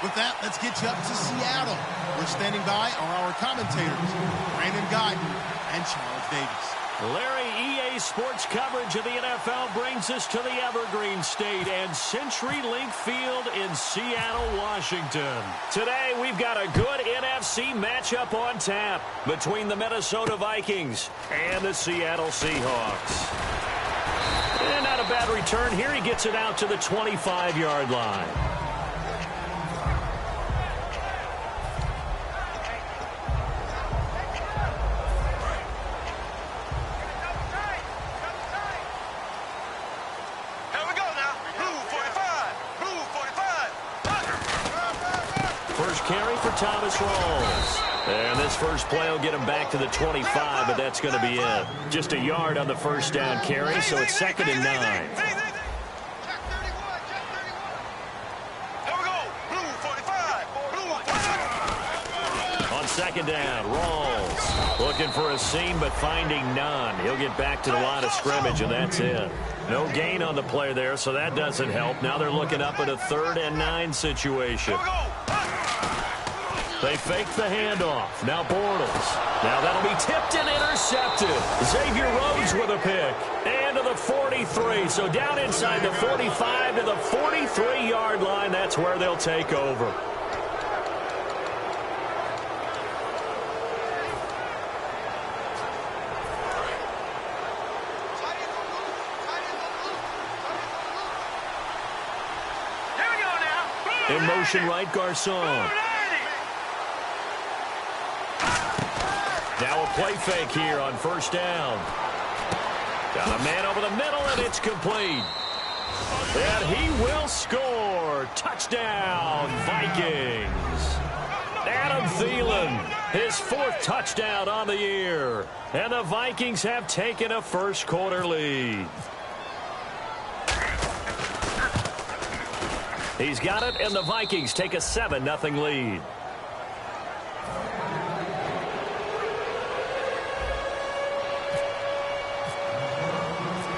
With that, let's get you up to Seattle. We're standing by are our commentators, Brandon Guyton and Charles Davis. Larry, EA Sports coverage of the NFL brings us to the Evergreen State and CenturyLink Field in Seattle, Washington. Today, we've got a good NFC matchup on tap between the Minnesota Vikings and the Seattle Seahawks. And not a bad return here. He gets it out to the 25-yard line. Carry for Thomas Rawls. And this first play will get him back to the 25, but that's going to be it. Just a yard on the first down carry, so it's 2nd and 9. On 2nd down, Rawls looking for a seam, but finding none. He'll get back to the line of scrimmage, and that's it. No gain on the play there, so that doesn't help. Now they're looking up at a 3rd and 9 situation. They fake the handoff. Now Bortles. Now that'll be tipped and intercepted. Xavier Rhodes with a pick. And to the 43. So down inside the 45 to the 43-yard line. That's where they'll take over. Here we go now. In motion right, Garçon. Now a play fake here on first down. Got a man over the middle, and it's complete. And he will score. Touchdown, Vikings. Adam Thielen, his 4th touchdown on the year. And the Vikings have taken a first-quarter lead. He's got it, and the Vikings take a 7-0 lead.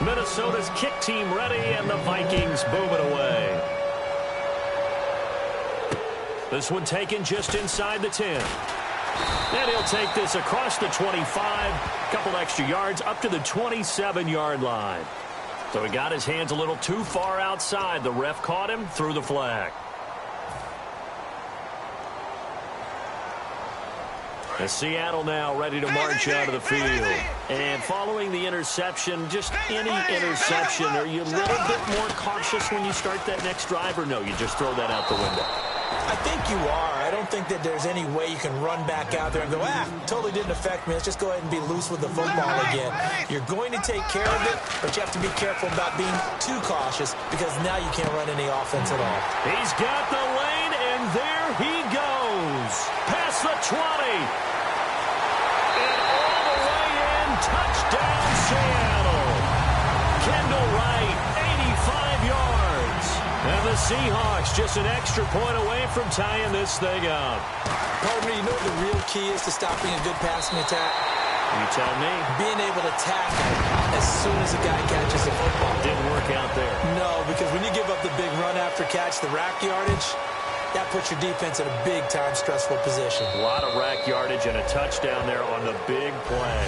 Minnesota's kick team ready, and the Vikings boom it away. This one taken just inside the 10. And he'll take this across the 25, a couple extra yards up to the 27-yard line. So he got his hands a little too far outside. The ref caught him, threw the flag. And Seattle now ready to march out of the field. And following the interception, just any interception, are you a little bit more cautious when you start that next drive, or no, you just throw that out the window? I think you are. I don't think that there's any way you can run back out there and go, totally didn't affect me. Let's just go ahead and be loose with the football again. You're going to take care of it, but you have to be careful about being too cautious because now you can't run any offense at all. He's got the lane, and there he goes. Past the 20. Touchdown, Seattle. Kendall Wright, 85 yards. And the Seahawks just an extra point away from tying this thing up. Partner, you know what the real key is to stopping a good passing attack? You tell me. Being able to tackle as soon as a guy catches the football. Didn't work out there. No, because when you give up the big run after catch, the rack yardage, that puts your defense in a big-time stressful position. A lot of rack yardage and a touchdown there on the big play.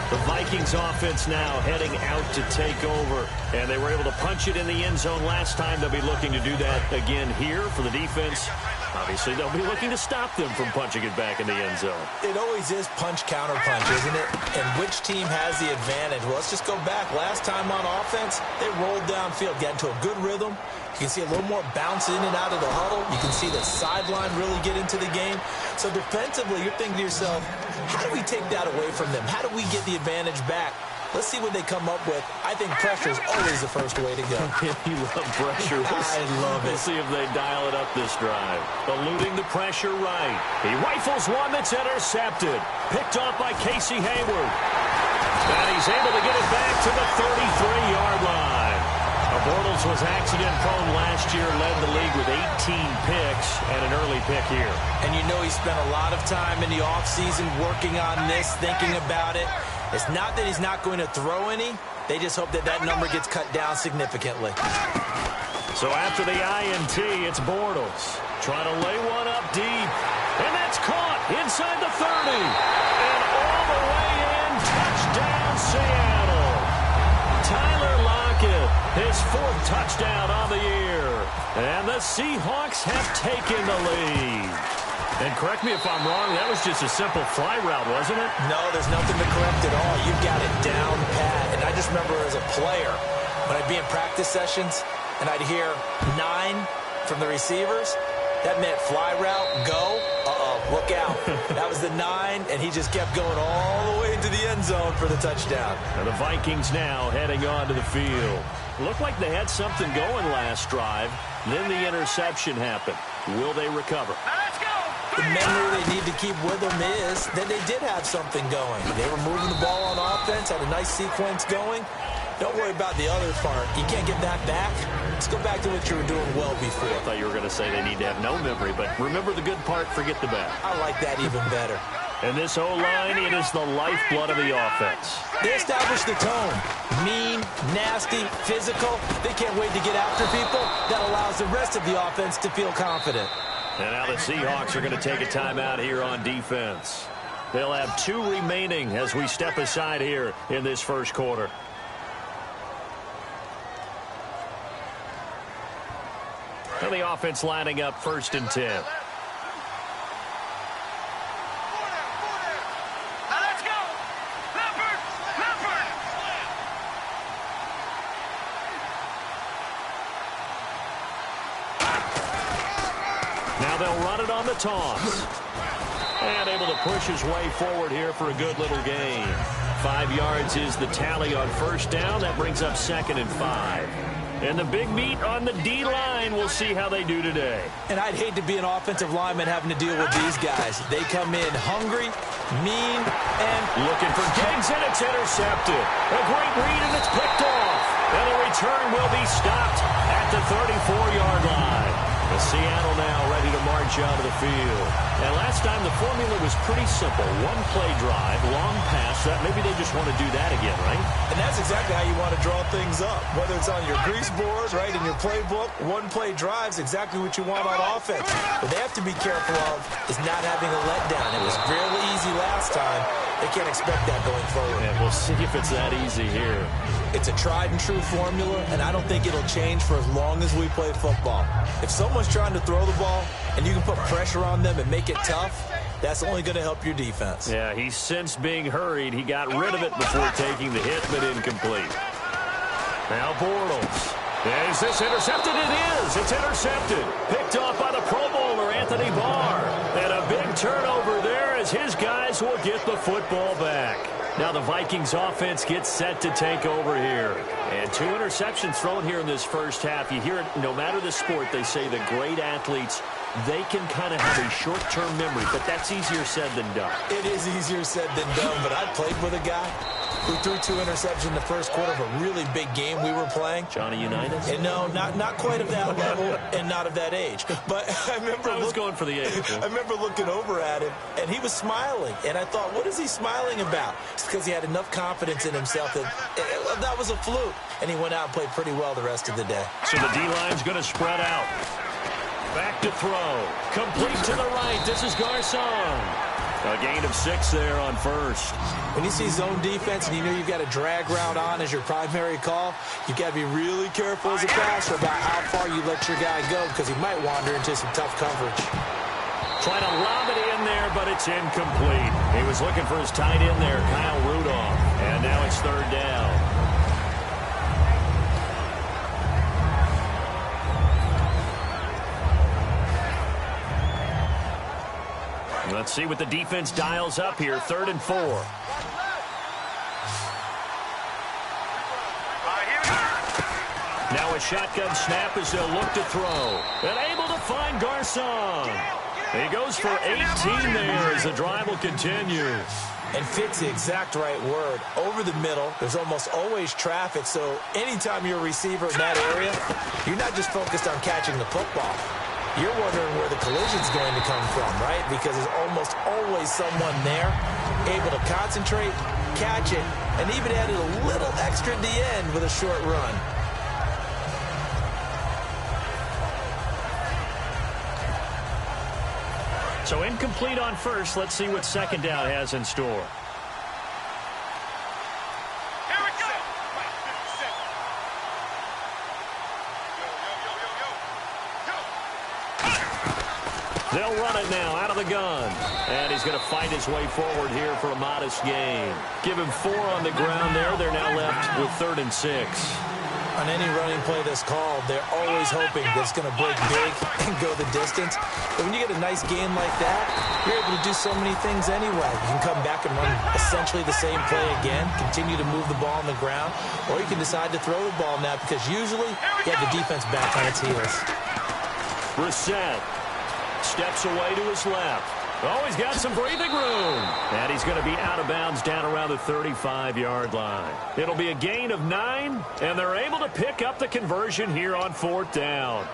The Vikings offense now heading out to take over, and they were able to punch it in the end zone last time. They'll be looking to do that again here for the defense. Obviously, they'll be looking to stop them from punching it back in the end zone. It always is punch-counter-punch, isn't it? And which team has the advantage? Well, let's just go back. Last time on offense, they rolled downfield, got into a good rhythm. You can see a little more bounce in and out of the huddle. You can see the sideline really get into the game. So defensively, you're thinking to yourself, how do we take that away from them? How do we get the advantage back? Let's see what they come up with. I think pressure is always the first way to go. You love pressure. I love it. We'll see if they dial it up this drive. Eluding the pressure right. He rifles one that's intercepted. Picked off by Casey Hayward. And he's able to get it back to the 33-yard line. Bortles was accident-prone last year, led the league with 18 picks and an early pick here. And you know he spent a lot of time in the offseason working on this, thinking about it. It's not that he's not going to throw any. They just hope that that number gets cut down significantly. So after the INT, it's Bortles trying to lay one up deep. And that's caught inside the 30. And all the way in, touchdown Seattle. Tyler Lockett, his 4th touchdown on the year. And the Seahawks have taken the lead. And correct me if I'm wrong, that was just a simple fly route, wasn't it? No, there's nothing to correct at all. You've got it down pat. And I just remember as a player, when I'd be in practice sessions and I'd hear 9 from the receivers, that meant fly route, go, look out. That was the 9, and he just kept going all the way into the end zone for the touchdown. And the Vikings now heading onto the field. Looked like they had something going last drive. Then the interception happened. Will they recover? Let's go. The memory they need to keep with them is that they did have something going. They were moving the ball on offense, had a nice sequence going. Don't worry about the other part. You can't get that back. Let's go back to what you were doing well before. I thought you were going to say they need to have no memory, but remember the good part, forget the bad. I like that even better. And this O-line, it is the lifeblood of the offense. They established the tone. Mean, nasty, physical. They can't wait to get after people. That allows the rest of the offense to feel confident. And now the Seahawks are going to take a timeout here on defense. They'll have 2 remaining as we step aside here in this first quarter. And the offense lining up 1st and 10. Now let's go. Leopard. Now they'll run it on the toss. And able to push his way forward here for a good little gain. 5 yards is the tally on 1st down. That brings up 2nd and 5. And the big meat on the D-line, we'll see how they do today. And I'd hate to be an offensive lineman having to deal with these guys. They come in hungry, mean, and looking for Diggs, and it's intercepted. A great read, and it's picked off. And the return will be stopped at the 34-yard line. The Seattle now ready to march out of the field. And last time the formula was pretty simple. 1-play drive, long pass. Maybe they just want to do that again, right? And that's exactly how you want to draw things up. Whether it's on your grease board, right, in your playbook, 1-play drive's exactly what you want on offense. What they have to be careful of is not having a letdown. It was really easy last time. They can't expect that going forward. And we'll see if it's that easy here. It's a tried-and-true formula, and I don't think it'll change for as long as we play football. If someone's trying to throw the ball and you can put pressure on them and make it tough, that's only going to help your defense. Yeah, he's since being hurried. He got rid of it before taking the hit, but incomplete. Now Bortles. Is this intercepted? It is. It's intercepted. Picked off by the Pro Bowler, Anthony Barr. And a big turnover there as his guys will get the football back. Now the Vikings offense gets set to take over here. And 2 interceptions thrown here in this first half. You hear it, no matter the sport, they say the great athletes, they can kind of have a short-term memory, but that's easier said than done. It is easier said than done, but I played with a guy who threw 2 interceptions in the first quarter of a really big game we were playing. Johnny Unitas? And no, not quite of that level and not of that age. But I remember I was going for the age. I remember looking over at him, and he was smiling. And I thought, what is he smiling about? It's because he had enough confidence in himself that was a fluke. And he went out and played pretty well the rest of the day. So the D-line's going to spread out. Back to throw. Complete to the right. This is Garcon. A gain of 6 there on 1st. When you see zone defense and you know you've got a drag route on as your primary call, you've got to be really careful as a passer about how far you let your guy go because he might wander into some tough coverage. Trying to lob it in there, but it's incomplete. He was looking for his tight end there, Kyle Rudolph. And now it's 3rd down. Let's see what the defense dials up here. 3rd and 4. Now a shotgun snap as they'll look to throw. And able to find Garcon. He goes for 18 there as the drive will continue. And fit's the exact right word. Over the middle, there's almost always traffic, so anytime you're a receiver in that area, you're not just focused on catching the football. You're wondering where the collision's going to come from, right? Because there's almost always someone there able to concentrate, catch it, and even added a little extra at the end with a short run. So incomplete on first. Let's see what second down has in store. They'll run it now out of the gun. And he's going to fight his way forward here for a modest gain. Give him 4 on the ground there. They're now left with 3rd and 6. On any running play that's called, they're always hoping that it's going to break big and go the distance. But when you get a nice gain like that, you're able to do so many things anyway. You can come back and run essentially the same play again, continue to move the ball on the ground, or you can decide to throw the ball now because usually you have the defense back on its heels. Brissett steps away to his left. Oh, he's got some breathing room. And he's going to be out of bounds down around the 35-yard line. It'll be a gain of 9, and they're able to pick up the conversion here on 4th down.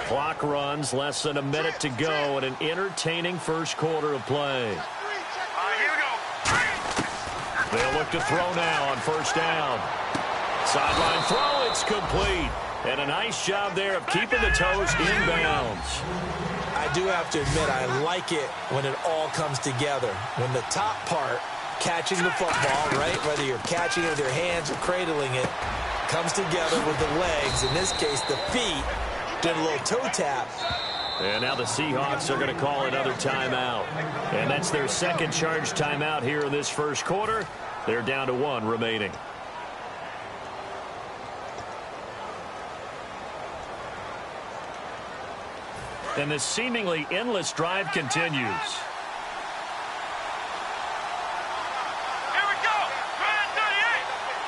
Clock runs, less than a minute to go in an entertaining first quarter of play. They'll look to throw now on 1st down. Sideline throw, it's complete. And a nice job there of keeping the toes in bounds. I do have to admit, I like it when it all comes together. When the top part, catching the football, right, whether you're catching it with your hands or cradling it, comes together with the legs, in this case the feet, did a little toe tap. And now the Seahawks are going to call another timeout. And that's their second charge timeout here in this first quarter. They're down to 1 remaining. And this seemingly endless drive continues. Here we go. Grand 38.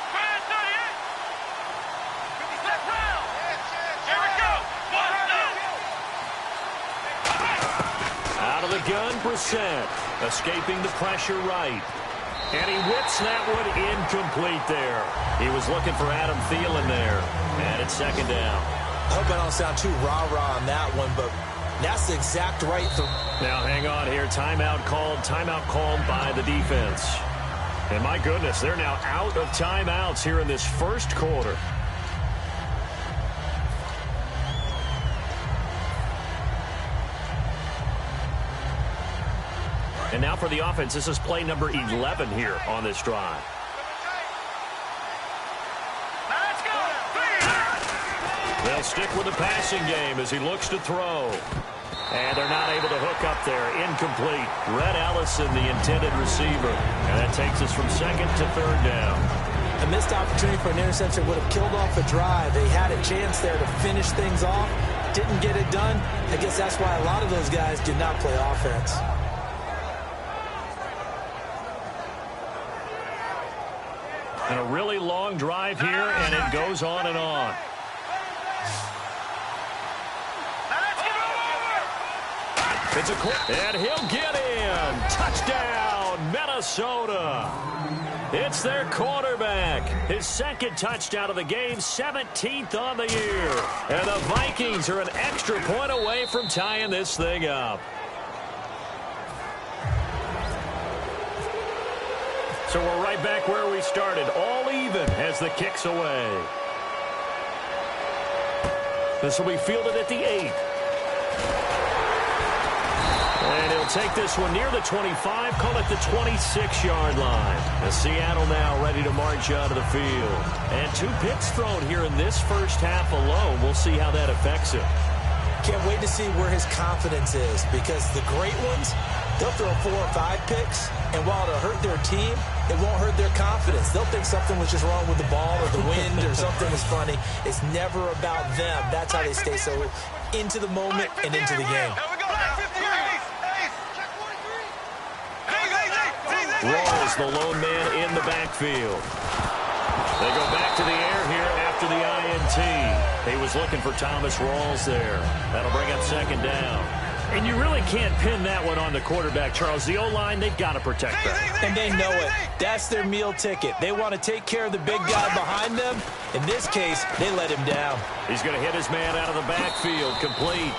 Grand 38. Step round. Here we go. 1-2. Out of the gun, Brissett. Escaping the pressure right. And he whips that one incomplete there. He was looking for Adam Thielen there. And it's 2nd down. I hope I don't sound too rah-rah on that one, but that's the exact right thing. Now, hang on here. Timeout called by the defense. And my goodness, they're now out of timeouts here in this first quarter. And now for the offense, this is play number 11 here on this drive. They'll stick with the passing game as he looks to throw. And they're not able to hook up there. Incomplete. Red Allison, the intended receiver. And that takes us from 2nd to 3rd down. A missed opportunity for an interception would have killed off a drive. They had a chance there to finish things off. Didn't get it done. I guess that's why a lot of those guys did not play offense. And a really long drive here, and it goes on and on. It's and he'll get in. Touchdown, Minnesota. It's their quarterback. His 2nd touchdown of the game, 17th on the year. And the Vikings are an extra point away from tying this thing up. So we're right back where we started, all even as the kick's away. This will be fielded at the 8. And he'll take this one near the 25, call it the 26-yard line. And Seattle now ready to march out of the field. And 2 picks thrown here in this first half alone. We'll see how that affects him. Can't wait to see where his confidence is, because the great ones, they'll throw 4 or 5 picks, and while it'll hurt their team, it won't hurt their confidence. They'll think something was just wrong with the ball or the wind or something was funny. It's never about them. That's how they stay so into the moment and into the game. Rawls, the lone man in the backfield. They go back to the air here after the INT. He was looking for Thomas Rawls there. That'll bring up 2nd down. And you really can't pin that one on the quarterback, Charles. The O-line, they've got to protect that. And they know it. That's their meal ticket. They want to take care of the big guy behind them. In this case, they let him down. He's going to hit his man out of the backfield, complete.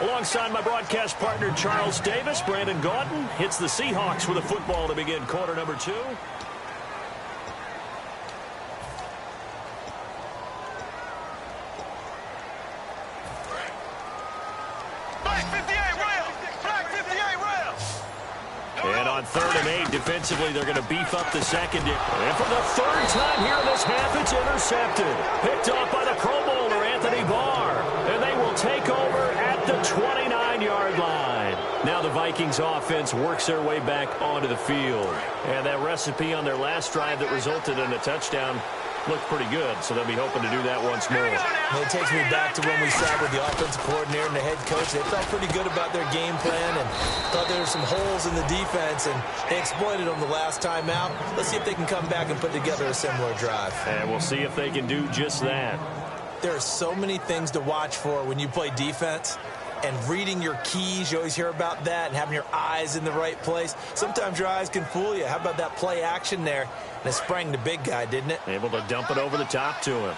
Alongside my broadcast partner, Charles Davis, Brandon Gaudin hits the Seahawks with a football to begin quarter number 2. And on 3rd and 8, defensively, they're going to beef up the secondary. And for the 3rd time here in this half, it's intercepted. Picked off by the Pro Bowler, Anthony Barr. And they will take over at the 29-yard line. Now the Vikings offense works their way back onto the field. And that recipe on their last drive that resulted in a touchdown looked pretty good, so they'll be hoping to do that once more. And it takes me back to when we sat with the offensive coordinator and the head coach. They felt pretty good about their game plan and thought there were some holes in the defense, and they exploited them the last time out. Let's see if they can come back and put together a similar drive. And we'll see if they can do just that. There are so many things to watch for when you play defense. And reading your keys, you always hear about that, and having your eyes in the right place. Sometimes your eyes can fool you. How about that play action there? And it sprang the big guy, didn't it? Able to dump it over the top to him.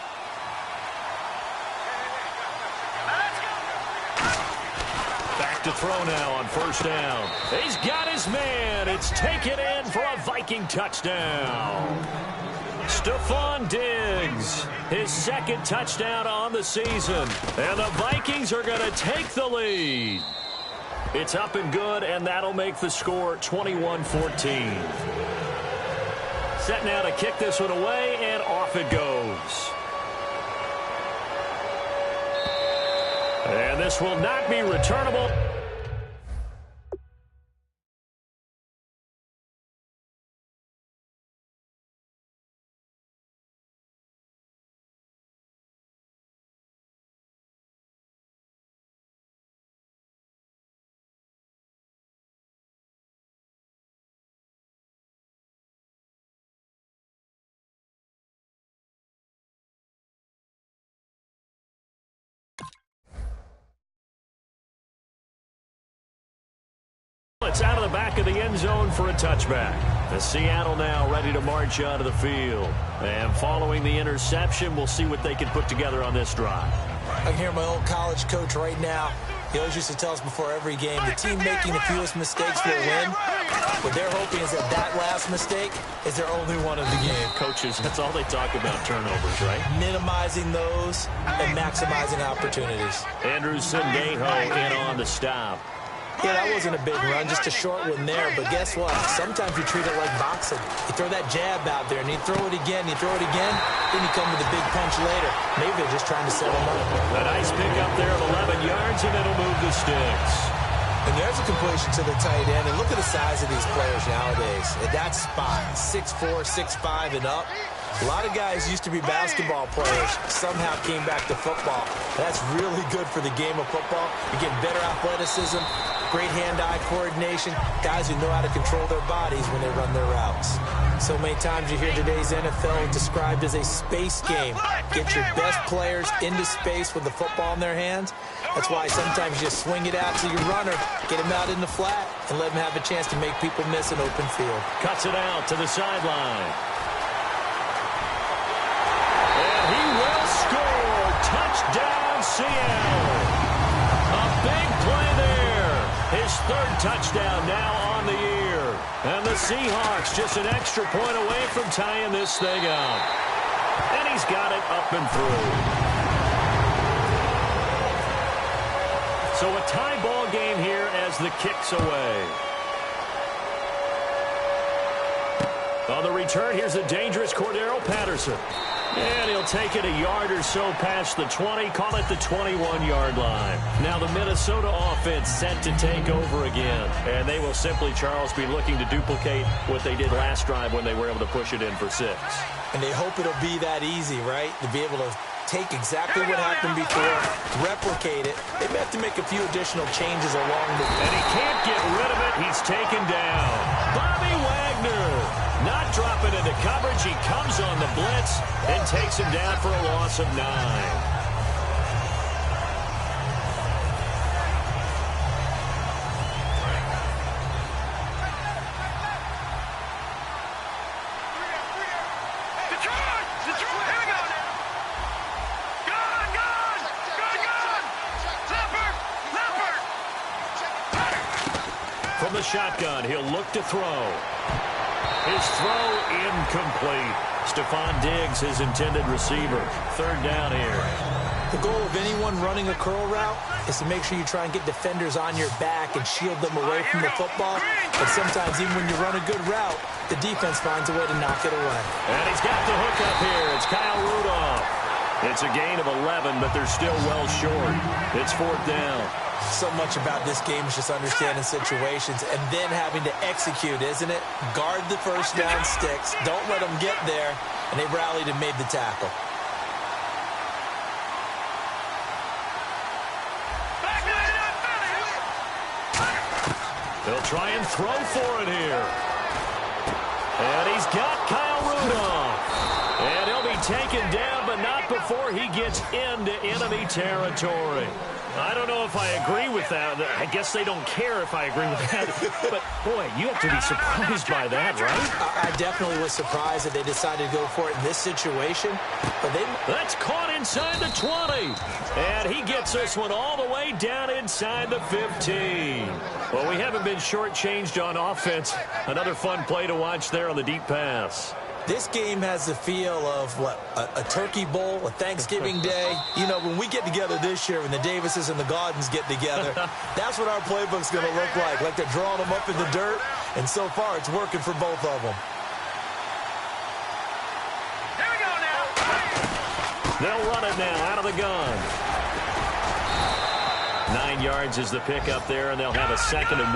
Back to throw now on 1st down. He's got his man. It's taken in for a Viking touchdown. Stephon Diggs, his 2nd touchdown on the season. And the Vikings are going to take the lead. It's up and good, and that'll make the score 21-14. Set now to kick this one away, and off it goes. And this will not be returnable. It's out of the back of the end zone for a touchback. The Seattle now ready to march onto the field. And following the interception, we'll see what they can put together on this drive. I can hear my old college coach right now. He always used to tell us before every game, the team making the fewest mistakes will win. What they're hoping is that that last mistake is their only one of the game. Coaches, that's all they talk about, turnovers, right? Minimizing those and maximizing opportunities. Andrew Sendejo in on the stop. Yeah, that wasn't a big run, just a short one there. But guess what? Sometimes you treat it like boxing. You throw that jab out there, and you throw it again, you throw it again, then you come with a big punch later. Maybe they're just trying to set them up. A nice pick up there of 11 yards, and it'll move the sticks. And there's a completion to the tight end. And look at the size of these players nowadays. At that spot, 6'4", 6'5", and up. A lot of guys used to be basketball players, somehow came back to football. That's really good for the game of football. You're getting better athleticism, great hand-eye coordination, guys who know how to control their bodies when they run their routes. So many times you hear today's NFL described as a space game. Get your best players into space with the football in their hands. That's why sometimes you just swing it out to your runner, get him out in the flat, and let him have a chance to make people miss an open field. Cuts it out to the sideline. Touchdown, Seattle. A big play there. His 3rd touchdown now on the year. And the Seahawks just an extra point away from tying this thing up. And he's got it up and through. So a tie ball game here as the kick's away. On the return, here's a dangerous Cordero Patterson. And he'll take it a yard or so past the 20, call it the 21-yard line. Now the Minnesota offense set to take over again. And they will simply, Charles, be looking to duplicate what they did last drive when they were able to push it in for 6. And they hope it'll be that easy, right? To be able to take exactly what happened before, replicate it. They may have to make a few additional changes along the way. And he can't get rid of it. He's taken down. Bobby Wagner. Not dropping into coverage. He comes on the blitz and takes him down for a loss of 9. From the shotgun, he'll look to throw. His throw incomplete. Stephon Diggs, his intended receiver. 3rd down here. The goal of anyone running a curl route is to make sure you try and get defenders on your back and shield them away from the football. But sometimes even when you run a good route, the defense finds a way to knock it away. And he's got the hook up here. It's Kyle Rudolph. It's a gain of 11, but they're still well short. It's 4th down. So much about this game is just understanding situations and then having to execute, isn't it? Guard the first down sticks. Don't let them get there. And they rallied and made the tackle. They'll try and throw for it here. And he's got Kyle Rudolph. And he'll be taken down, but not before he gets into enemy territory. I don't know if I agree with that. I guess they don't care if I agree with that. But, boy, you have to be surprised by that, right? I definitely was surprised that they decided to go for it in this situation. But that's caught inside the 20. And he gets this one all the way down inside the 15. Well, we haven't been shortchanged on offense. Another fun play to watch there on the deep pass. This game has the feel of, a turkey bowl, a Thanksgiving day. You know, when we get together this year, when the Davises and the Gaudens get together, that's what our playbook's going to look like. Like they're drawing them up in the dirt, and so far it's working for both of them. Here we go now. They'll run it now out of the gun. 9 yards is the pickup there, and they'll have a 2nd and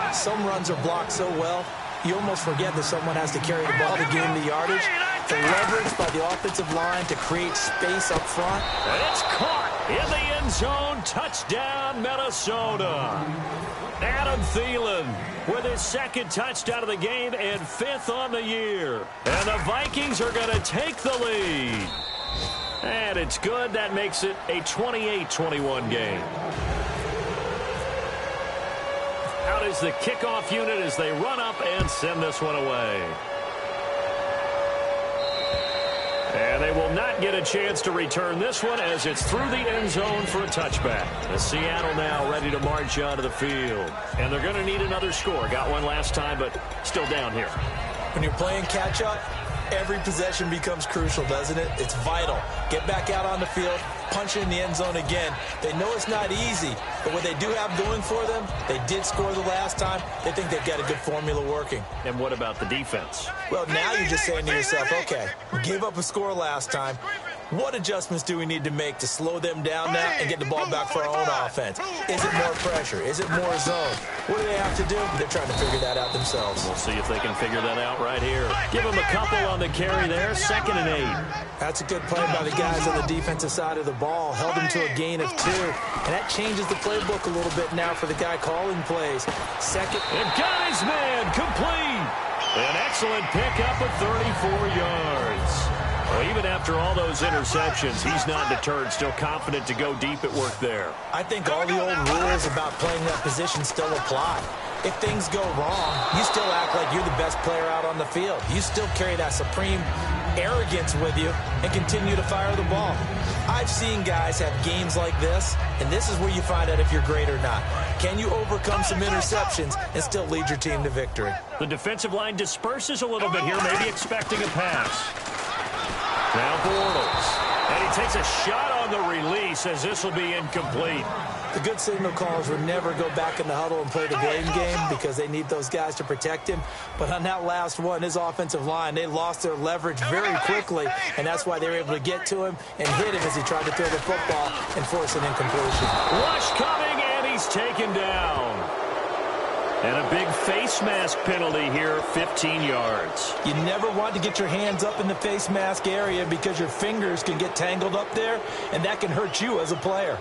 1. Some runs are blocked so well, you almost forget that someone has to carry the ball to gain the yardage. The leverage by the offensive line to create space up front. It's caught in the end zone. Touchdown, Minnesota. Adam Thielen with his 2nd touchdown of the game and 5th on the year. And the Vikings are going to take the lead. And it's good. That makes it a 28-21 game. Out is the kickoff unit as they run up and send this one away. And they will not get a chance to return this one as it's through the end zone for a touchback. The Seattle now ready to march onto the field. And they're going to need another score. Got one last time, but still down here. When you're playing catch-up, every possession becomes crucial, doesn't it? It's vital. Get back out on the field, punch in the end zone again. They know it's not easy, but what they do have going for them, they did score the last time. They think they've got a good formula working. And what about the defense? Well, now you're just saying to yourself, okay, we gave up a score last time. What adjustments do we need to make to slow them down now and get the ball back for our own offense? Is it more pressure? Is it more zone? What do they have to do? They're trying to figure that out themselves. We'll see if they can figure that out right here. Give them a couple on the carry there. 2nd and 8. That's a good play by the guys on the defensive side of the ball. Held them to a gain of 2. And that changes the playbook a little bit now for the guy calling plays. 2nd. And got his man complete. An excellent pickup of 34 yards. Well, even after all those interceptions, he's not deterred, still confident to go deep at work there. I think all the old rules about playing that position still apply. If things go wrong, you still act like you're the best player out on the field. You still carry that supreme arrogance with you and continue to fire the ball. I've seen guys have games like this, and this is where you find out if you're great or not. Can you overcome some interceptions and still lead your team to victory? The defensive line disperses a little bit here, maybe expecting a pass. Now Bortles. And he takes a shot on the release as this will be incomplete. The good signal callers would never go back in the huddle and play the blame game because they need those guys to protect him. But on that last one, his offensive line, they lost their leverage very quickly, and that's why they were able to get to him and hit him as he tried to throw the football and force an incompletion. Rush coming, and he's taken down. And a big face mask penalty here, 15 yards. You never want to get your hands up in the face mask area because your fingers can get tangled up there, and that can hurt you as a player.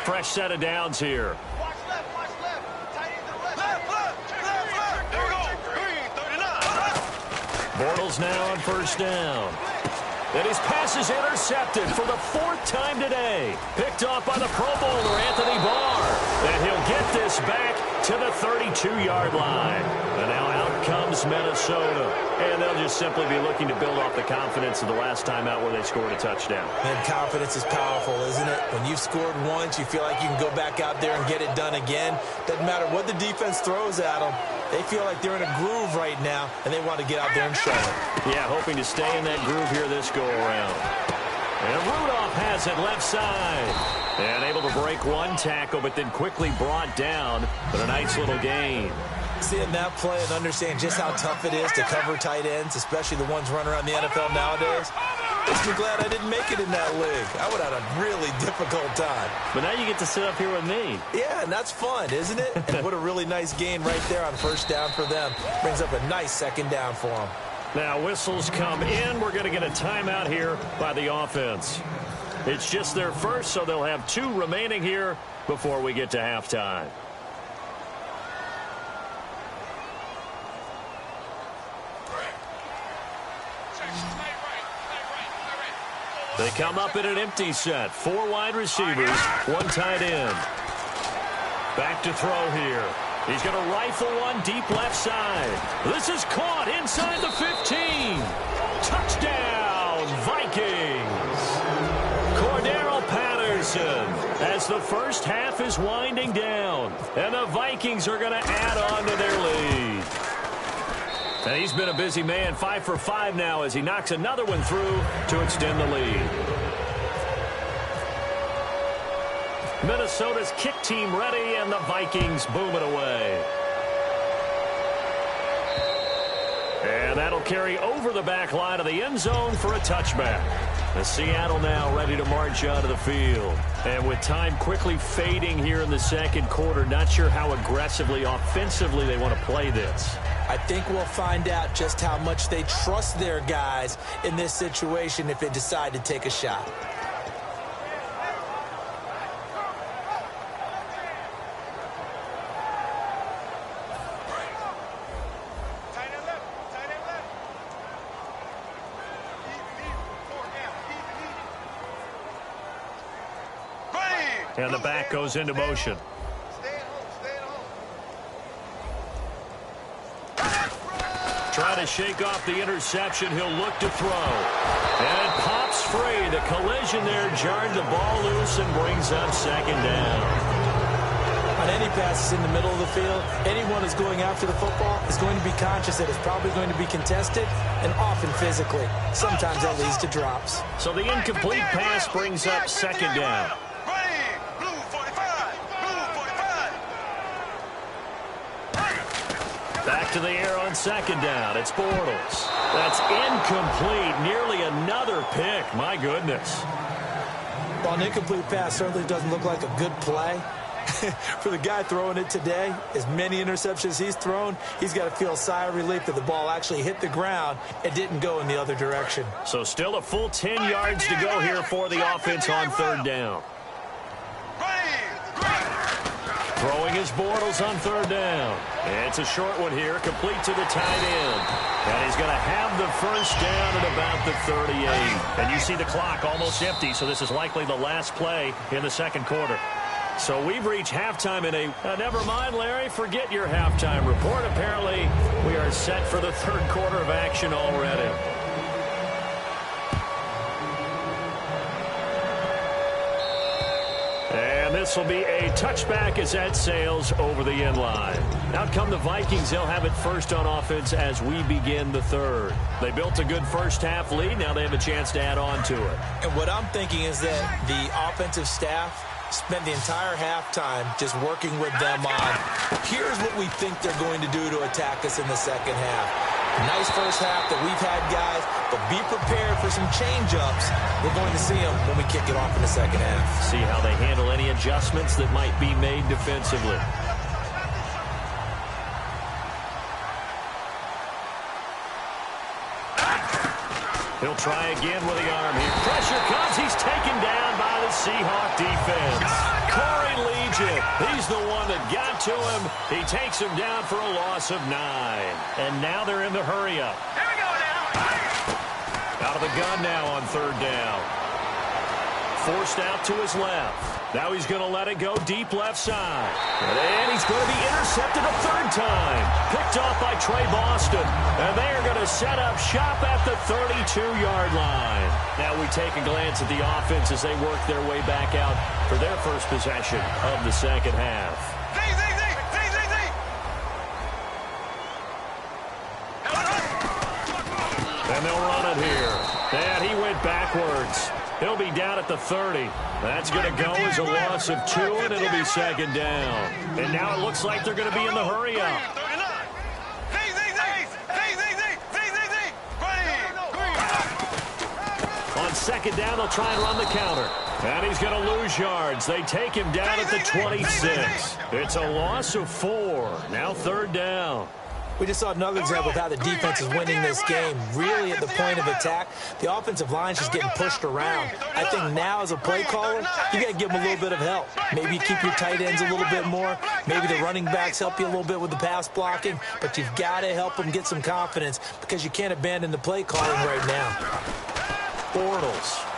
Fresh set of downs here. Watch left, watch left. Tight end to the left. Left. There we go. Green, 39. Bortles now on 1st down. And his pass is intercepted for the 4th time today. Picked off by the Pro Bowler, Anthony Barr. And he'll get this back to the 32-yard line. And now out comes Minnesota. And they'll just simply be looking to build off the confidence of the last time out where they scored a touchdown. And confidence is powerful, isn't it? When you've scored once, you feel like you can go back out there and get it done again. Doesn't matter what the defense throws at them. They feel like they're in a groove right now, and they want to get out there and show it. Yeah, hoping to stay in that groove here this go-around. And Rudolph has it left side. And able to break one tackle, but then quickly brought down. But a nice little gain. Seeing that play and understand just how tough it is to cover tight ends, especially the ones running around the NFL nowadays, makes me glad I didn't make it in that league. I would have had a really difficult time. But now you get to sit up here with me. Yeah, and that's fun, isn't it? And what a really nice gain right there on first down for them. Brings up a nice second down for them. Now whistles come in. We're going to get a timeout here by the offense. It's just their first, so they'll have 2 remaining here before we get to halftime. They come up in an empty set. 4 wide receivers, 1 tight end. Back to throw here. He's going to rifle one deep left side. This is caught inside the 15. Touchdown, Vikings. Cordero Patterson as the first half is winding down. And the Vikings are going to add on to their lead. And he's been a busy man, 5 for 5 now as he knocks another one through to extend the lead. Minnesota's kick team ready, and the Vikings boom it away. And that'll carry over the back line of the end zone for a touchback. The Seattle now ready to march out of the field. And with time quickly fading here in the second quarter, not sure how aggressively, offensively they want to play this. I think we'll find out just how much they trust their guys in this situation if they decide to take a shot. And the back goes into motion. Trying to shake off the interception. He'll look to throw. And it pops free. The collision there jarred the ball loose and brings up second down. On any passes in the middle of the field, anyone who's going after the football is going to be conscious that it's probably going to be contested and often physically. Sometimes that leads to drops. So the incomplete pass brings up second down. Back to the air on second down. It's Bortles. That's incomplete. Nearly another pick. My goodness. Well, an incomplete pass certainly doesn't look like a good play. For the guy throwing it today, as many interceptions he's thrown, he's got to feel a sigh of relief that the ball actually hit the ground and didn't go in the other direction. So still a full 10 yards to go here for the offense on third down. Throwing his Bortles on third down. It's a short one here, complete to the tight end. And he's going to have the first down at about the 38. And you see the clock almost empty, so this is likely the last play in the second quarter. So we've reached halftime in a... never mind, Larry, forget your halftime report. Apparently, we are set for the third quarter of action already. And this will be a touchback as that sails over the end line. Out come the Vikings. They'll have it first on offense as we begin the third. They built a good first half lead. Now they have a chance to add on to it. And what I'm thinking is that the offensive staff spent the entire halftime just working with them on, here's what we think they're going to do to attack us in the second half. Nice first half that we've had, guys, but be prepared for some change-ups. We're going to see them when we kick it off in the second half. See how they handle any adjustments that might be made defensively. He'll try again with the arm here. Pressure comes. He's taken down by the Seahawk defense. Corey Legion, he's the one that got to him. He takes him down for a loss of 9. And now they're in the hurry-up. Here we go now. Out of the gun now on third down. Forced out to his left. Now he's going to let it go deep left side. And he's going to be intercepted a third time. Picked off by Trey Boston. And they are going to set up shop at the 32-yard line. Now we take a glance at the offense as they work their way back out for their first possession of the second half. And they'll run it here. And he went backwards. He'll be down at the 30. That's going to go as a loss of 2, and it'll be second down. And now it looks like they're going to be in the hurry-up. On second down, they'll try and run the counter. And he's going to lose yards. They take him down at the 26. It's a loss of 4. Now third down. We just saw another example of how the defense is winning this game. Really at the point of attack, the offensive line is just getting pushed around. I think now as a play caller, you got to give them a little bit of help. Maybe you keep your tight ends a little bit more. Maybe the running backs help you a little bit with the pass blocking. But you've got to help them get some confidence because you can't abandon the play calling right now. Bortles.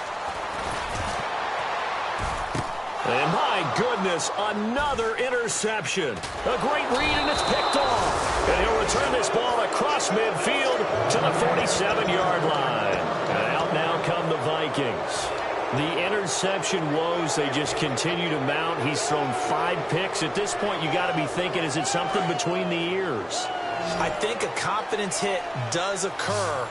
And my goodness, another interception. A great read, and it's picked off. And he'll return this ball across midfield to the 47-yard line. And out now come the Vikings. The interception woes, they just continue to mount. He's thrown 5 picks. At this point, you got to be thinking, is it something between the ears? I think a confidence hit does occur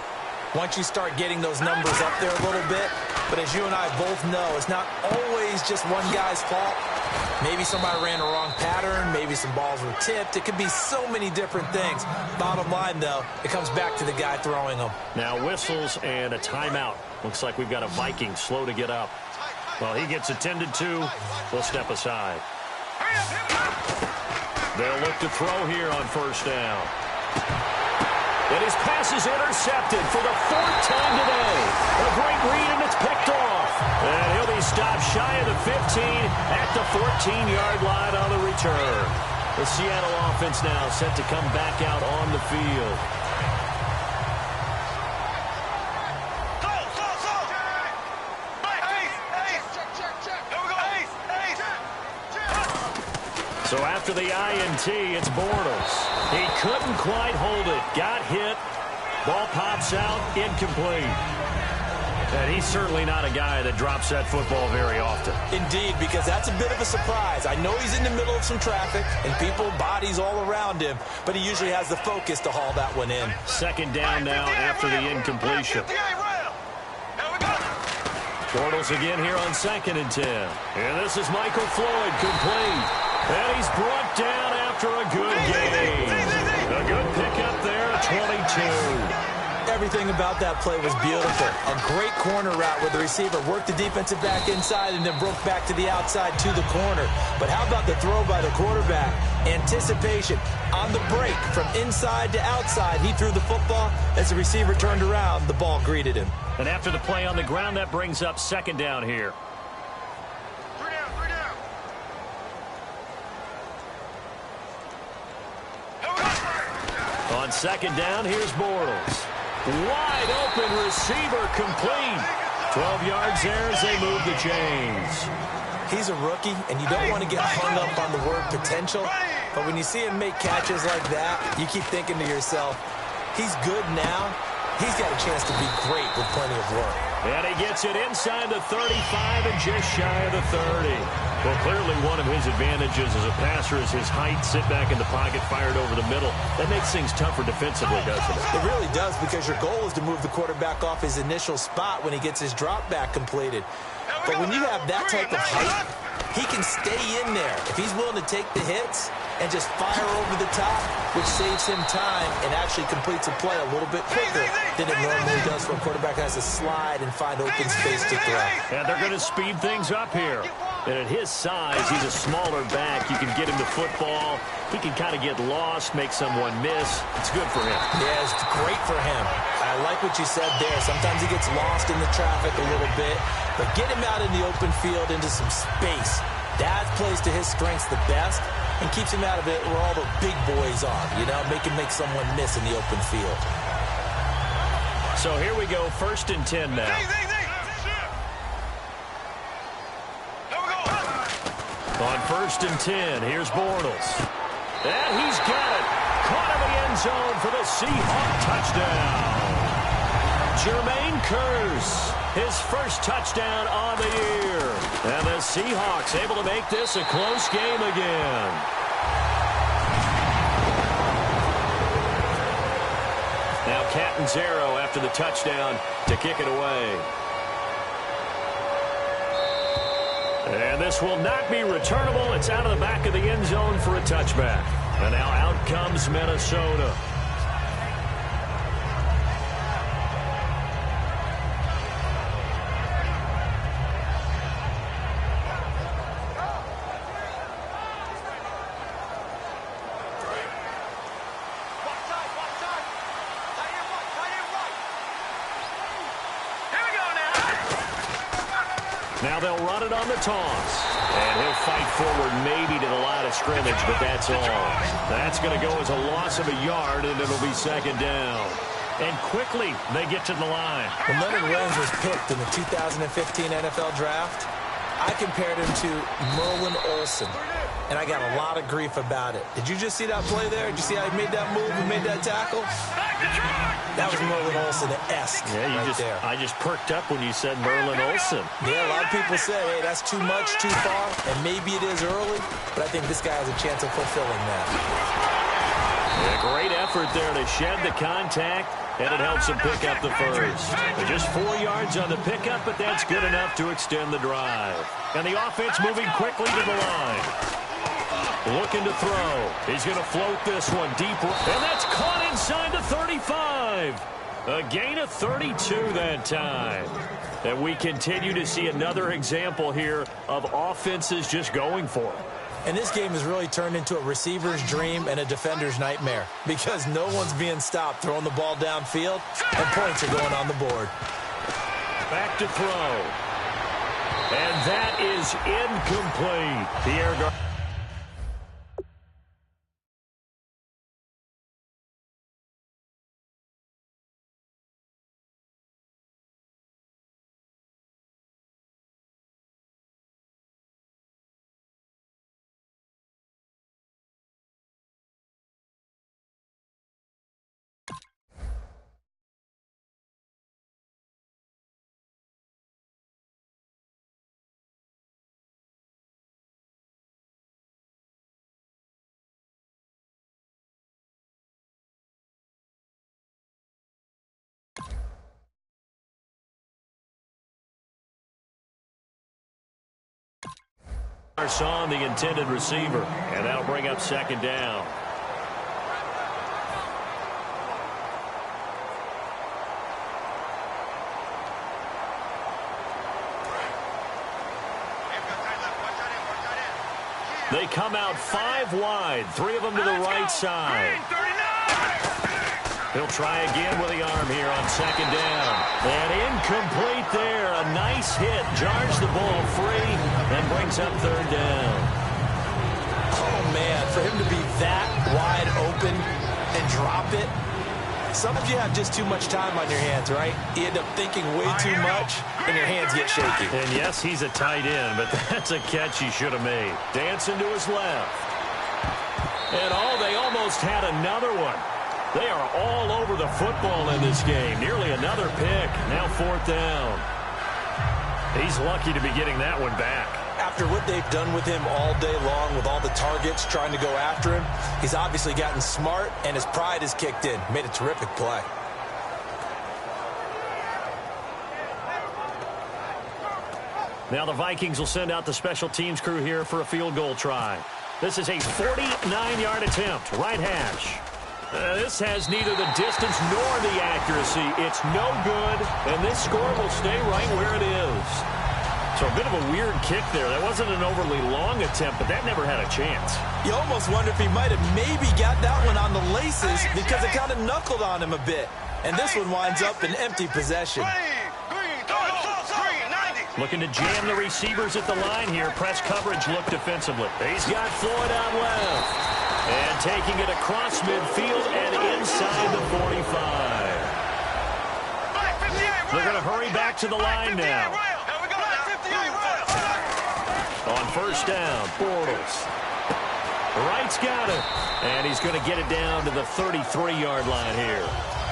once you start getting those numbers up there a little bit. But as you and I both know, it's not always just one guy's fault. Maybe somebody ran a wrong pattern. Maybe some balls were tipped. It could be so many different things. Bottom line, though, it comes back to the guy throwing them. Now whistles and a timeout. Looks like we've got a Viking slow to get up. Well, he gets attended to. We'll step aside. They'll look to throw here on first down. And his pass is intercepted for the 4th time today. A great read, and it's picked off. And he'll be stopped shy of the 15 at the 14-yard line on the return. The Seattle offense now set to come back out on the field. So after the INT, it's Bortles. He couldn't quite hold it. Got hit. Ball pops out. Incomplete. And he's certainly not a guy that drops that football very often. Indeed, because that's a bit of a surprise. I know he's in the middle of some traffic and people, bodies all around him, but he usually has the focus to haul that one in. Second down now after the incompletion. Bortles again here on 2nd and 10. And this is Michael Floyd, complete. And he's brought down after a good game. A good pickup there at 22. Everything about that play was beautiful. A great corner route where the receiver worked the defensive back inside and then broke back to the outside to the corner. But how about the throw by the quarterback? Anticipation on the break from inside to outside. He threw the football. As the receiver turned around, the ball greeted him. And after the play on the ground, that brings up second down here. On second down, here's Bortles. Wide open receiver, complete. 12 yards there as they move the chains. He's a rookie, and you don't want to get hung up on the word potential. But when you see him make catches like that, you keep thinking to yourself, he's good now. He's got a chance to be great with plenty of work. And he gets it inside the 35 and just shy of the 30. Well, clearly one of his advantages as a passer is his height. Sit back in the pocket, fired over the middle. That makes things tougher defensively, doesn't it? It really does, because your goal is to move the quarterback off his initial spot when he gets his drop back completed. But when you have that type of height, he can stay in there. If he's willing to take the hits and just fire over the top, which saves him time and actually completes a play a little bit quicker than it normally does when a quarterback has to slide and find open space to throw. And they're going to speed things up here. And at his size, he's a smaller back. You can get him the football. He can kind of get lost, make someone miss. It's good for him. Yeah, it's great for him. I like what you said there. Sometimes he gets lost in the traffic a little bit. But get him out in the open field into some space. That plays to his strengths the best and keeps him out of it where all the big boys are, you know, make someone miss in the open field. So here we go, 1st and 10 now. On 1st and 10, here's Bortles. And he's got it. Caught in the end zone for the Seahawk touchdown. Jermaine Kearse, his first touchdown on the year. And the Seahawks able to make this a close game again. Now Catanzaro after the touchdown to kick it away. And this will not be returnable. It's out of the back of the end zone for a touchback. And now out comes Minnesota. Now they'll run it on the toss. And he'll fight forward maybe to the line of scrimmage, but that's all. That's going to go as a loss of a yard, and it'll be second down. And quickly they get to the line. When Leonard Williams was picked in the 2015 NFL Draft, I compared him to Merlin Olsen, and I got a lot of grief about it. Did you just see that play there? Did you see how he made that move and made that tackle? That was Merlin Olsen-esque there. I just perked up when you said Merlin Olsen. Yeah, a lot of people say, hey, that's too much, too far, and maybe it is early, but I think this guy has a chance of fulfilling that. Yeah, great effort there to shed the contact, and it helps him pick up the first. Just 4 yards on the pickup, but that's good enough to extend the drive. And the offense moving quickly to the line. Looking to throw. He's going to float this one deep. And that's caught inside the 35. A gain of 32 that time. And we continue to see another example here of offenses just going for it. And this game has really turned into a receiver's dream and a defender's nightmare because no one's being stopped throwing the ball downfield, and points are going on the board. Back to throw. And that is incomplete. The air guard. On the intended receiver, and that'll bring up second down. They come out 5 wide, 3 of them to the right side. He'll try again with the arm here on second down. And incomplete there. A nice hit. Jars the ball free and brings up third down. Oh, man, for him to be that wide open and drop it. Some of you have just too much time on your hands, right? You end up thinking way too much, and your hands get shaky. And yes, he's a tight end, but that's a catch he should have made. Dancing to his left. And they almost had another one. They are all over the football in this game. Nearly another pick. Now fourth down. He's lucky to be getting that one back. After what they've done with him all day long with all the targets trying to go after him, he's obviously gotten smart, and his pride has kicked in. Made a terrific play. Now the Vikings will send out the special teams crew here for a field goal try. This is a 49-yard attempt. Right hash. This has neither the distance nor the accuracy. It's no good, and this score will stay right where it is. So a bit of a weird kick there. That wasn't an overly long attempt, but that never had a chance. You almost wonder if he might have maybe got that one on the laces because it kind of knuckled on him a bit. And this one winds up in empty possession. Looking to jam the receivers at the line here. Press coverage look defensively. He's got Floyd out left. And taking it across midfield and inside the 45. They're going to hurry back to the line now. On first down, Bortles. Wright's got it. And he's going to get it down to the 33-yard line here.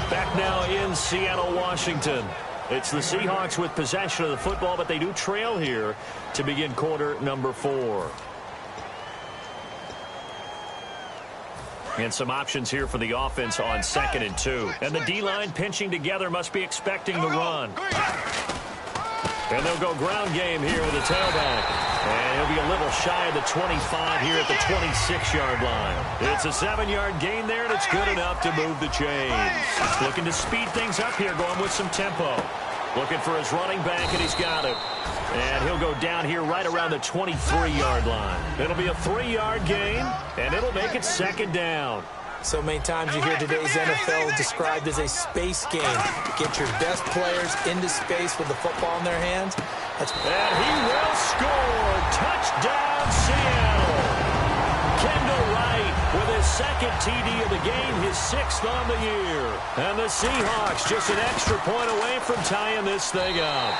Back now in Seattle, Washington. It's the Seahawks with possession of the football, but they do trail here to begin quarter number 4. And some options here for the offense on 2nd and 2. And the D-line pinching together must be expecting the run. And they'll go ground game here with a tailback. And he'll be a little shy of the 25 here at the 26-yard line. It's a 7-yard gain there, and it's good enough to move the chains. Looking to speed things up here, going with some tempo. Looking for his running back, and he's got him. And he'll go down here right around the 23-yard line. It'll be a 3-yard gain, and it'll make it 2nd down. So many times you hear today's NFL described as a space game. Get your best players into space with the football in their hands. And he will score. Touchdown, Seattle. Kendall Wright with his 2nd TD of the game, his 6th on the year. And the Seahawks just an extra point away from tying this thing up.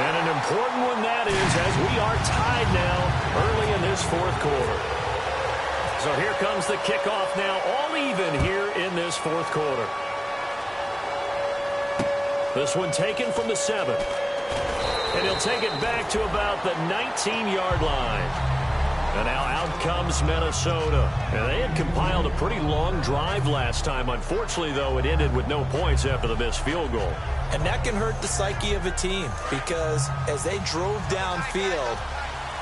And an important one that is, as we are tied now early in this 4th quarter. So here comes the kickoff now, all even here in this 4th quarter. This one taken from the 7. And he'll take it back to about the 19-yard line. And now out comes Minnesota. And they had compiled a pretty long drive last time. Unfortunately, though, it ended with no points after the missed field goal. And that can hurt the psyche of a team because as they drove downfield,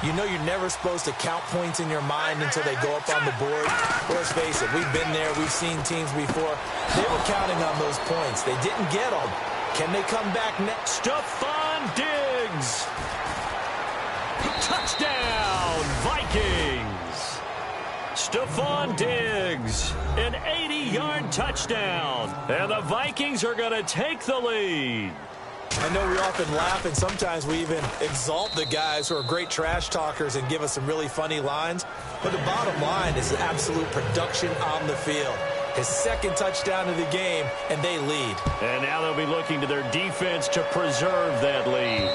you know you're never supposed to count points in your mind until they go up on the board. Let's face it, we've been there. We've seen teams before. They were counting on those points. They didn't get them. Can they come back next? Stephon Diggs. Touchdown, Vikings. Stephon Diggs, an 80-yard touchdown. And the Vikings are going to take the lead. I know we often laugh, and sometimes we even exalt the guys who are great trash talkers and give us some really funny lines. But the bottom line is absolute production on the field. His 2nd touchdown of the game, and they lead. And now they'll be looking to their defense to preserve that lead.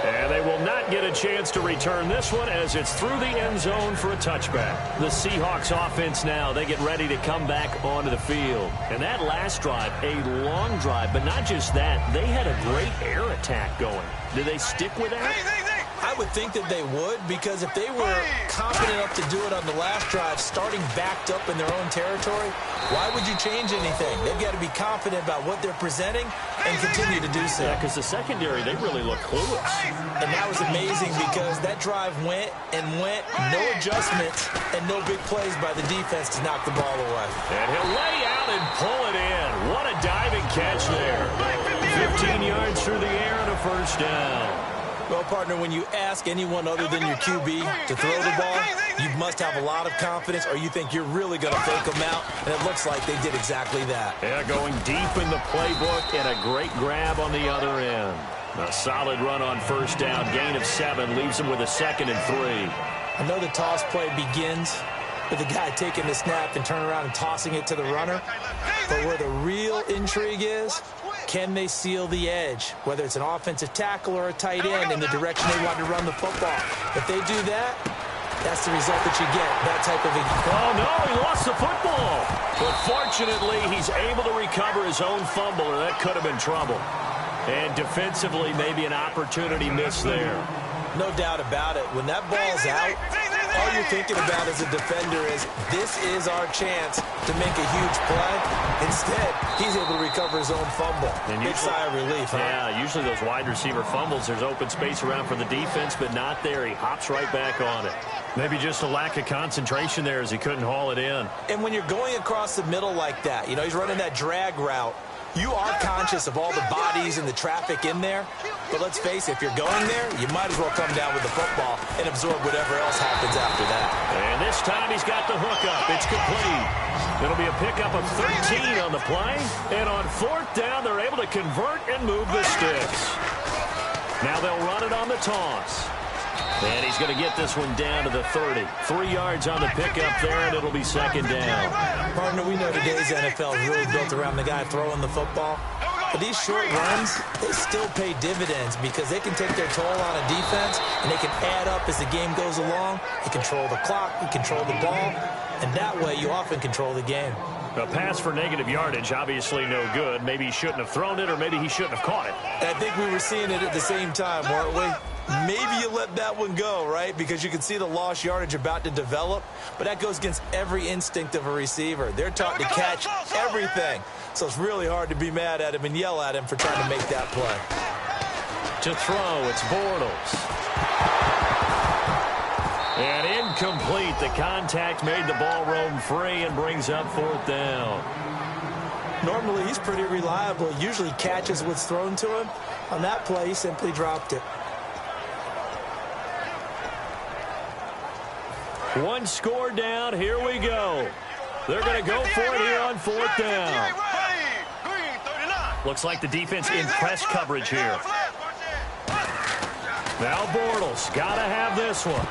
And they will not get a chance to return this one as it's through the end zone for a touchback. The Seahawks offense now, they get ready to come back onto the field. And that last drive, a long drive, but not just that, they had a great air attack going. Do they stick with that? I would think that they would, because if they were confident enough to do it on the last drive, starting backed up in their own territory, why would you change anything? They've got to be confident about what they're presenting and continue to do so. Yeah, because the secondary, they really look clueless. And that was amazing because that drive went, no adjustments, and no big plays by the defense to knock the ball away. And he'll lay out and pull it in. What a diving catch there. 15 yards through the air and a 1st down. Well, partner, when you ask anyone other than your QB to throw the ball, you must have a lot of confidence or you think you're really going to fake them out, and it looks like they did exactly that. Yeah, going deep in the playbook and a great grab on the other end. A solid run on 1st down, gain of 7, leaves him with a 2nd and 3. I know the toss play begins with the guy taking the snap and turning around and tossing it to the runner, but where the real intrigue is, can they seal the edge, whether it's an offensive tackle or a tight end in the direction they want to run the football? If they do that, that's the result that you get, that type of a... Oh, no, he lost the football. But fortunately, he's able to recover his own fumble, or that could have been trouble. And defensively, maybe an opportunity missed there. No doubt about it. When that ball's out, all you're thinking about as a defender is, this is our chance to make a huge play. Instead, he's able to recover his own fumble. Big sigh of relief, huh? Yeah, usually those wide receiver fumbles, there's open space around for the defense, but not there. He hops right back on it. Maybe just a lack of concentration there as he couldn't haul it in. And when you're going across the middle like that, you know, he's running that drag route, you are conscious of all the bodies and the traffic in there. But let's face it, if you're going there, you might as well come down with the football and absorb whatever else happens after that. And this time he's got the hookup. It's complete. It'll be a pickup of 13 on the play. And on 4th down, they're able to convert and move the sticks. Now they'll run it on the toss. And he's going to get this one down to the 30. 3 yards on the pickup there, and it'll be 2nd down. Partner, we know today's NFL is really built around the guy throwing the football. But these short runs, they still pay dividends because they can take their toll on a defense, and they can add up as the game goes along. You control the clock, you control the ball, and that way you often control the game. A pass for negative yardage, obviously no good. Maybe he shouldn't have thrown it, or maybe he shouldn't have caught it. I think we were seeing it at the same time, weren't we? Maybe you let that one go, right? Because you can see the lost yardage about to develop, but that goes against every instinct of a receiver. They're taught to catch everything. So it's really hard to be mad at him and yell at him for trying to make that play. To throw, it's Bortles. And incomplete. The contact made the ball roam free and brings up 4th down. Normally, he's pretty reliable. He usually catches what's thrown to him. On that play, he simply dropped it. One score down. Here we go. They're going to go for it here on 4th down. Looks like the defense in press coverage here. Now Bortles got to have this one.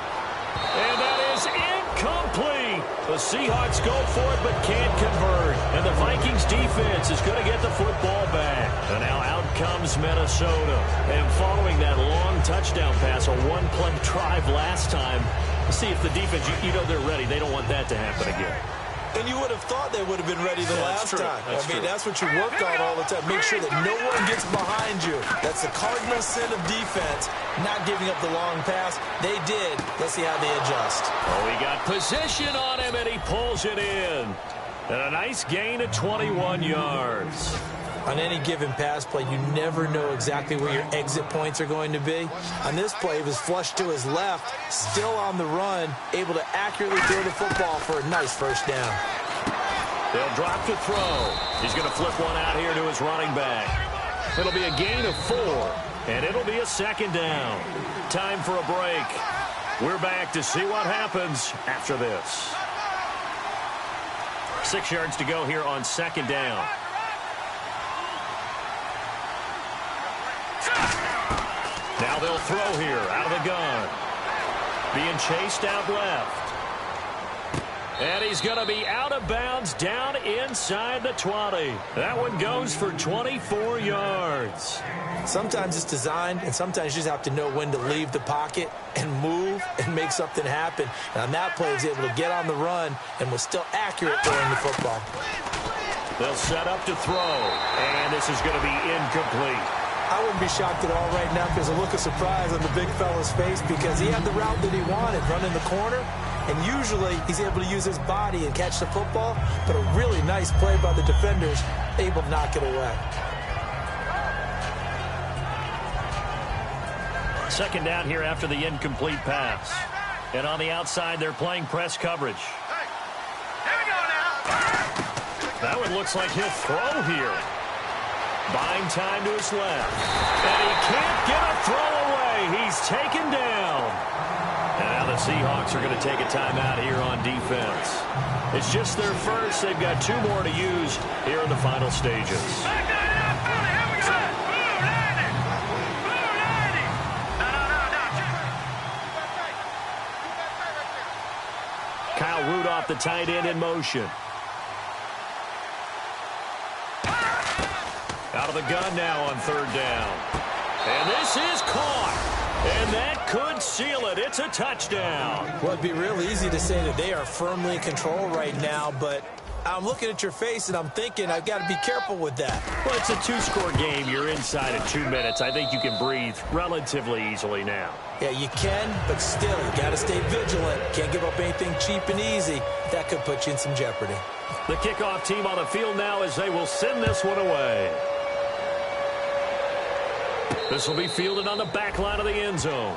And that is incomplete. The Seahawks go for it but can't convert. And the Vikings defense is going to get the football back. And now out comes Minnesota. And following that long touchdown pass, a one-play drive last time, see if the defense, you know they're ready. They don't want that to happen again. And you would have thought they would have been ready the last time. That's what you work on all the time. Make sure that no one gets behind you. That's the cardinal sin of defense, not giving up the long pass. They did. Let's see how they adjust. Oh, he got position on him, and he pulls it in. And a nice gain of 21 yards. On any given pass play, you never know exactly where your exit points are going to be. On this play, he was flushed to his left, still on the run, able to accurately throw the football for a nice 1st down. They'll drop to throw. He's going to flip one out here to his running back. It'll be a gain of 4, and it'll be a 2nd down. Time for a break. We're back to see what happens after this. 6 yards to go here on 2nd down. Now they'll throw here out of the gun. Being chased out left. And he's going to be out of bounds down inside the 20. That one goes for 24 yards. Sometimes it's designed, and sometimes you just have to know when to leave the pocket and move and make something happen. And on that play, he was able to get on the run and was still accurate throwing the football. They'll set up to throw, and this is going to be incomplete. I wouldn't be shocked at all right now because a look of surprise on the big fella's face because he had the route that he wanted, running the corner, and usually he's able to use his body and catch the football, but a really nice play by the defenders, able to knock it away. 2nd down here after the incomplete pass. And on the outside, they're playing press coverage. Hey, here we go now. That one looks like he'll throw here. Buying time to his left. And he can't get a throw away. He's taken down. And now the Seahawks are going to take a timeout here on defense. It's just their first. They've got 2 more to use here in the final stages. Back that up, Philly. Here we go. Blue 90. Blue 90. No. Kyle Rudolph, the tight end, in motion. Out of the gun now on 3rd down. And this is caught. And that could seal it. It's a touchdown. Well, it'd be real easy to say that they are firmly in control right now, but I'm looking at your face and I'm thinking I've got to be careful with that. Well, it's a 2-score game. You're inside of 2 minutes. I think you can breathe relatively easily now. Yeah, you can, but still, you got to stay vigilant. Can't give up anything cheap and easy. That could put you in some jeopardy. The kickoff team on the field now as they will send this one away. This will be fielded on the back line of the end zone.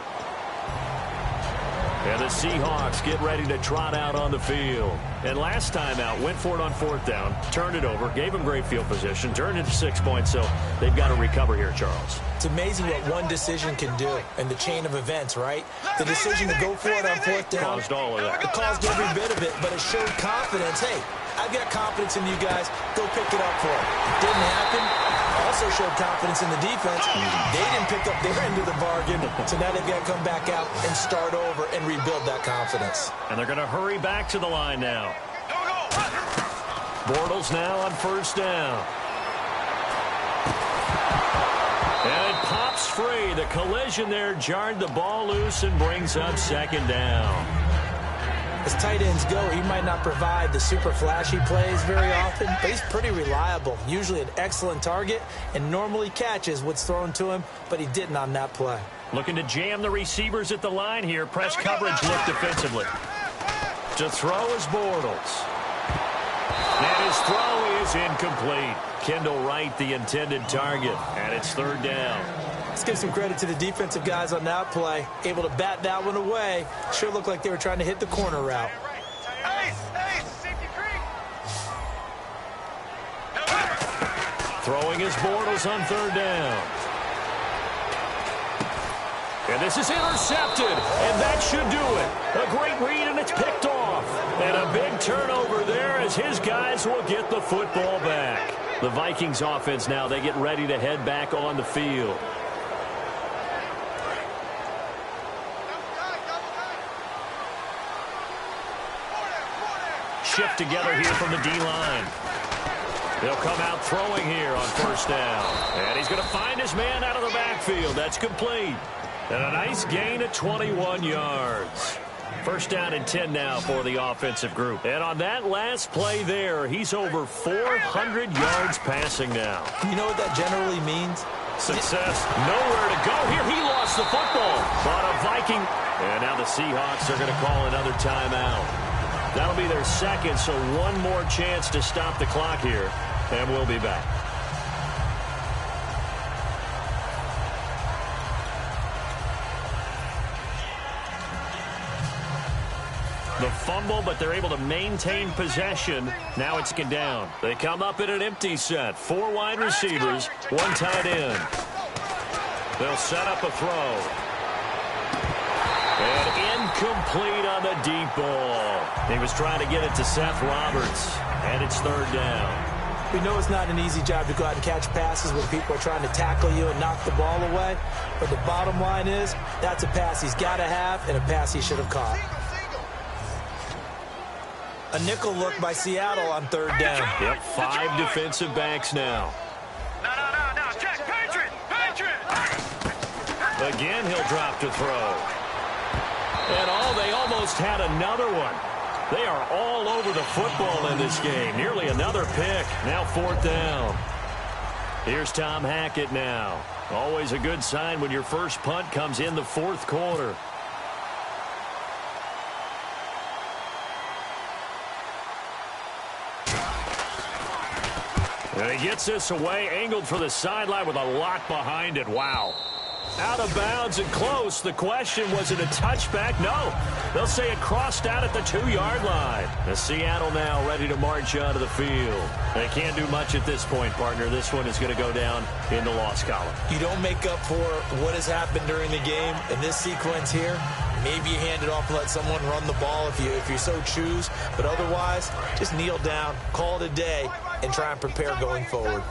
And the Seahawks get ready to trot out on the field. And last time out, went for it on 4th down, turned it over, gave them great field position, turned it to 6 points, so they've got to recover here, Charles. It's amazing what one decision can do in the chain of events, right? The decision to go for it on 4th down. Caused all of that. It caused every bit of it, but it showed confidence. Hey, I've got confidence in you guys. Go pick it up for it. Didn't happen. Also showed confidence in the defense. They didn't pick up their end of the bargain, so now they've got to come back out and start over and rebuild that confidence. And they're going to hurry back to the line now. Bortles now on 1st down. And it pops free. The collision there jarred the ball loose and brings up 2nd down. As tight ends go, he might not provide the super flashy plays very often, but he's pretty reliable, usually an excellent target, and normally catches what's thrown to him, but he didn't on that play. Looking to jam the receivers at the line here. Press coverage look defensively. To throw is Bortles. And his throw is incomplete. Kendall Wright, the intended target, and it's third down. Let's give some credit to the defensive guys on that play. Able to bat that one away. Sure looked like they were trying to hit the corner route. Throwing is Bortles on third down. And this is intercepted, and that should do it. A great read, and it's picked off. And a big turnover there as his guys will get the football back. The Vikings offense now, they get ready to head back on the field. Shift together here from the D-line. They'll come out throwing here on first down. And he's going to find his man out of the backfield. That's complete. And a nice gain of 21 yards. First down and 10 now for the offensive group. And on that last play there, he's over 400 yards passing now. You know what that generally means? Success. Nowhere to go here. He lost the football. But a Viking. And now the Seahawks are going to call another timeout. That'll be their second, so one more chance to stop the clock here. And we'll be back. The fumble, but they're able to maintain possession. Now it's down. They come up in an empty set. 4 wide receivers, 1 tight end. They'll set up a throw. And incomplete on the deep ball. He was trying to get it to Seth Roberts. And it's third down. We know it's not an easy job to go out and catch passes when people are trying to tackle you and knock the ball away. But the bottom line is, that's a pass he's got to have and a pass he should have caught. A nickel look by Seattle on third down. Yep, 5 defensive backs now. No, check, Patriot! Again, he'll drop to throw. And they almost had another one. They are all over the football in this game. Nearly another pick. Now 4th down. Here's Tom Hackett now. Always a good sign when your first punt comes in the 4th quarter. And he gets this away, angled for the sideline with a lot behind it. Wow. Out of bounds and close. The question, was it a touchback? No. They'll say it crossed out at the 2-yard line. The Seattle now ready to march onto the field. They can't do much at this point, partner. This one is going to go down in the loss column. You don't make up for what has happened during the game. In this sequence here, maybe you hand it off and let someone run the ball if you so choose. But otherwise, just kneel down, call it a day, and try and prepare going forward.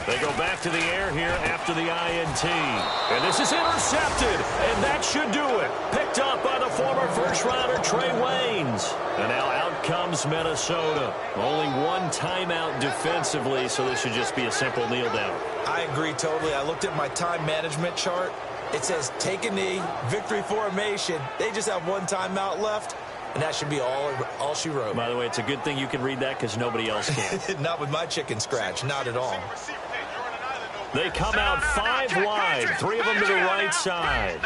They go back to the air here after the INT. And this is intercepted. And that should do it. Picked up by the former first-rounder Trey Waynes. And now out comes Minnesota. Only 1 timeout defensively, so this should just be a simple kneel down. I agree totally. I looked at my time management chart. It says take a knee, victory formation. They just have 1 timeout left. And that should be all she wrote. By the way, it's a good thing you can read that because nobody else can. Not with my chicken scratch. Not at all. They come out 5 wide. 3 of them to the right side.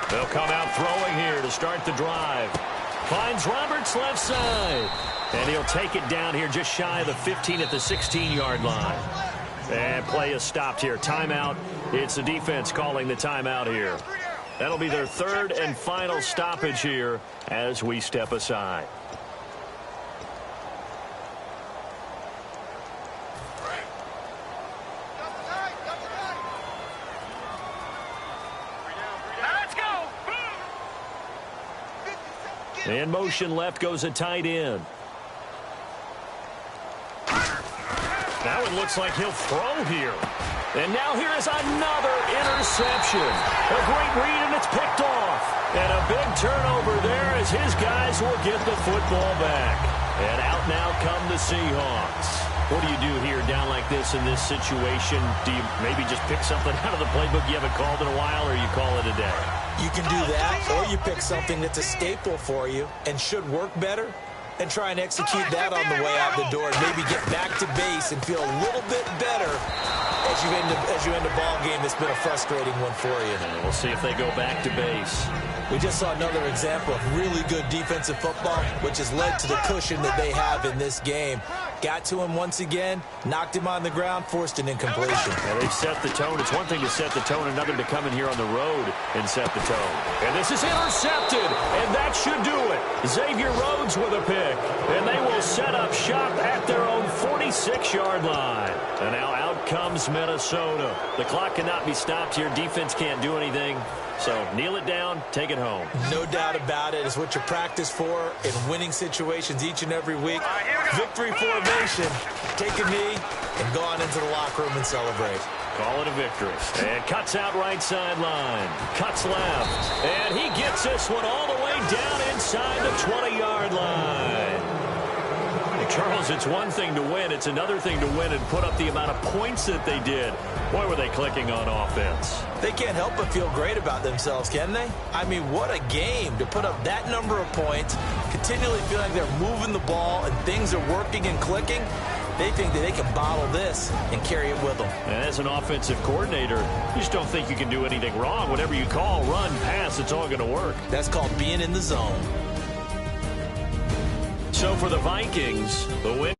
They'll come out throwing here to start the drive. Finds Roberts left side. And he'll take it down here just shy of the 15 at the 16-yard line. And play is stopped here. Timeout. It's the defense calling the timeout here. That'll be their 3rd and final stoppage here as we step aside. In motion left goes a tight end. Now it looks like he'll throw here. And now here is another interception. A great read, and it's picked off. And a big turnover there as his guys will get the football back. And out now come the Seahawks. What do you do here down like this in this situation? Do you maybe just pick something out of the playbook you haven't called in a while, or you call it a day? You can do that, or you pick something that's a staple for you and should work better and try and execute that on the way out the door and maybe get back to base and feel a little bit better as you end a ball game that's been a frustrating one for you. And we'll see if they go back to base. We just saw another example of really good defensive football, which has led to the cushion that they have in this game. Got to him once again, knocked him on the ground, forced an incompletion. And they've set the tone. It's one thing to set the tone, another to come in here on the road and set the tone. And this is intercepted, and that should do it. Xavier Rhodes with a pick, and they will set up shop at their own 46-yard line. And now out comes Minnesota. The clock cannot be stopped here. Defense can't do anything. So kneel it down, take it home. No doubt about it. It's what you practice for in winning situations each and every week. Victory formation. Take a knee and go on into the locker room and celebrate. Call it a victory. And cuts out right sideline. Cuts left. And he gets this one all the way down inside the 20-yard line. Charles, it's one thing to win. It's another thing to win and put up the amount of points that they did. Boy, were they clicking on offense. They can't help but feel great about themselves, can they? I mean, what a game to put up that number of points, continually feel like they're moving the ball and things are working and clicking. They think that they can bottle this and carry it with them. And as an offensive coordinator, you just don't think you can do anything wrong. Whatever you call, run, pass, it's all going to work. That's called being in the zone. So for the Vikings, the win.